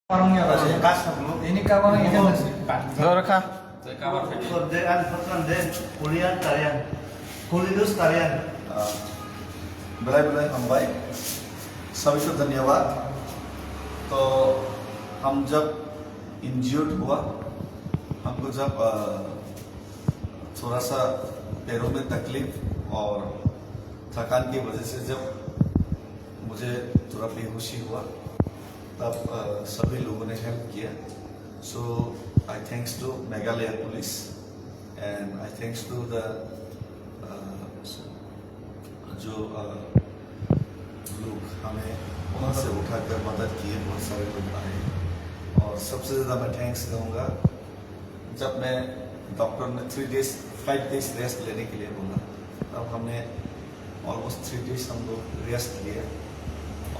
Orangnya apa sih? Kasar lu. Ini kabarnya ini masih. Gak rekam. Kerjaan pekerjaan kuliah kalian, kuliah kalian. बधाई हम भाई सभी को धन्यवाद। तो हम जब इंज्यूर्ड हुआ, हमको जब थोड़ा सा पैरों में तकलीफ और थकान की वजह से जब मुझे थोड़ा बेहोशी हुआ, तब सभी लोगों ने हेल्प किया। So I thanks to Meghalaya police and I thanks to the जो लोग हमें वहाँ से उठाकर मदद किए, बहुत सारे लोग आए। और सबसे ज़्यादा मैं थैंक्स कहूँगा जब मैं डॉक्टर ने 5 डेज रेस्ट लेने के लिए बोला, तब हमने ऑलमोस्ट 3 डेज हम लोग रेस्ट लिया।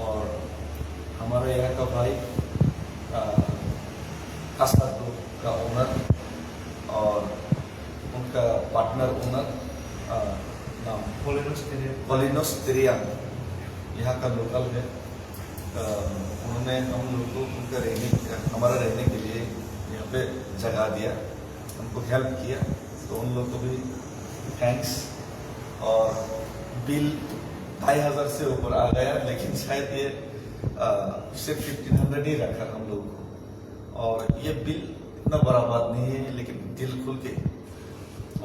और हमारे यहाँ का भाई कास्ता ग्रुप का ओनर और उनका पार्टनर ओनर नाम पोलिनोस तिरियान, यहाँ का लोकल है। उन्होंने हम लोग को हमारा रहने के लिए यहाँ पे जगह दिया, हमको हेल्प किया। तो उन लोग को भी थैंक्स। और बिल 2500 से ऊपर आ गया, लेकिन शायद ये सिर्फ 1500 ही रखा हम लोग को। और ये बिल इतना बड़ा बात नहीं है, लेकिन दिल खुल के,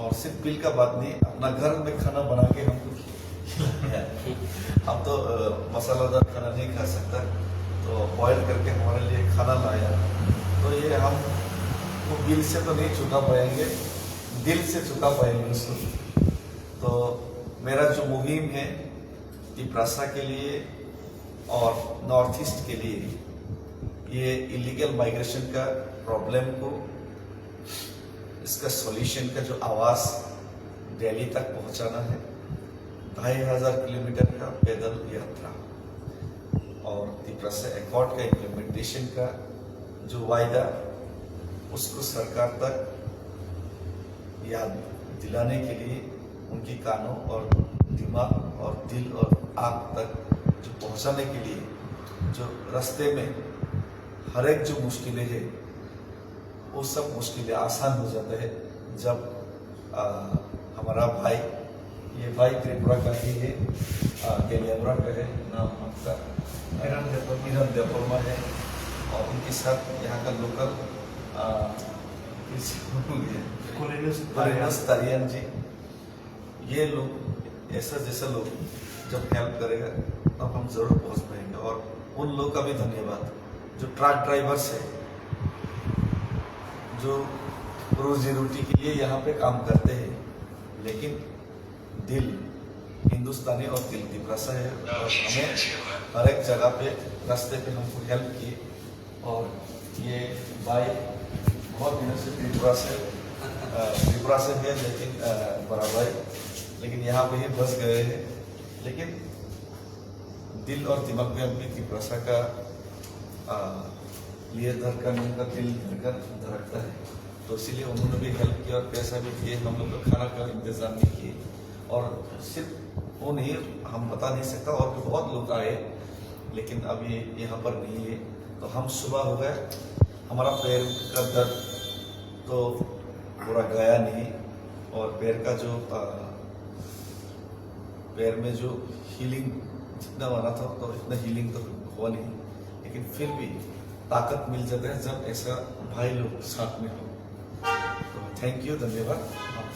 और सिर्फ बिल का बात नहीं, अपना घर में खाना बना के हमको खिलाया। हम तो मसालादार खाना नहीं खा सकता, तो बॉयल करके हमारे लिए खाना लाया। तो ये हम वो बिल से तो नहीं चुका पाएंगे, दिल से चुका पाएंगे उसको। तो मेरा जो मुहिम है तिप्रासा के लिए और नॉर्थ ईस्ट के लिए, ये इलीगल माइग्रेशन का प्रॉब्लम को, इसका सॉल्यूशन का जो आवाज़ दिल्ली तक पहुंचाना है। 2500 किलोमीटर का पैदल यात्रा और तिप्रासा एकॉर्ड का इम्प्लीमेंटेशन का जो वायदा, उसको सरकार तक याद दिलाने के लिए उनकी कानों और दिमाग और दिल और आँख तक जो पहुंचाने के लिए, जो रास्ते में हर एक जो मुश्किलें हैं, वो सब मुश्किलें आसान हो जाता है जब हमारा भाई, ये भाई त्रिपुरा का ही है, केलियाबुरा का है, नाम आपका हिरन देवपुरमा है। और उनके साथ यहाँ का लोकल पोलिनोस तिरियान जी, ये लोग ऐसा जैसा लोग जब हेल्प करेगा तब हम जरूर पहुँच पाएंगे। और उन लोग का भी धन्यवाद जो ट्रक ड्राइवर्स है, जो रोजी रोटी के लिए यहाँ पे काम करते हैं, लेकिन दिल हिंदुस्तानी और दिल तिप्रासा है। और हमें हर एक जगह पे रास्ते पे हमको हेल्प किए। और ये भाई बहुत दिनों से त्रिपुरा से है, लेकिन बड़ा भाई, लेकिन यहाँ पे ही बस गए हैं। लेकिन दिल और दिमाग में अपनी तिप्रासा का लिए धड़कन, उनका दिल धड़कता है। तो इसीलिए उन्होंने भी हेल्प किया और पैसा भी दिए। हम लोग को खाना का इंतजाम भी किए। और सिर्फ वो नहीं, हम बता नहीं सकता, और भी बहुत लोग आए, लेकिन अभी यहाँ पर नहीं है। तो हम सुबह हो गए, हमारा पैर का दर्द तो पूरा गया नहीं, और पैर का जो पैर में जो हीलिंग जितना बना था, तो इतना हीलिंग तो हुआ नहीं, लेकिन फिर भी ताकत मिल जाता है जब ऐसा भाई लोग साथ में हो। तो थैंक यू, धन्यवाद। आप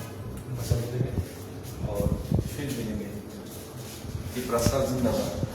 और फिर मिलेंगे। तिप्रासा जिंदाबाद।